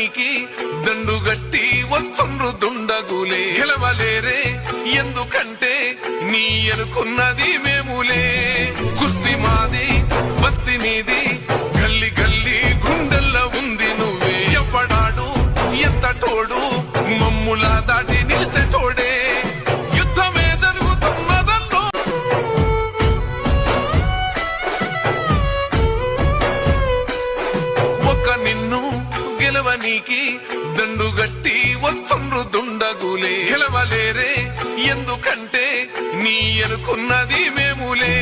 గెలవనీకి దండుగట్టి వస్తుండ్రు దుండగులే గెలవలేరే ఎందుకంటే నీ ఎరుకున్నది మేములే కుస్తీ మాది బస్తీ నీది గల్లి గల్లి గుండెల్లో ఉంది నువ్వే ఎవ్వడాడు ఎంత తోడు మమ్ములా దాటి నిలిసే తోడే యుద్ధమే జరుగుతున్నదన్నో ఒక్క నిన్ను గెలవనీకి దండుగట్టి వస్తుండ్రు దుండగులే గెలవలేరే ఎందుకంటే నీ ఎరుకున్నది మేములే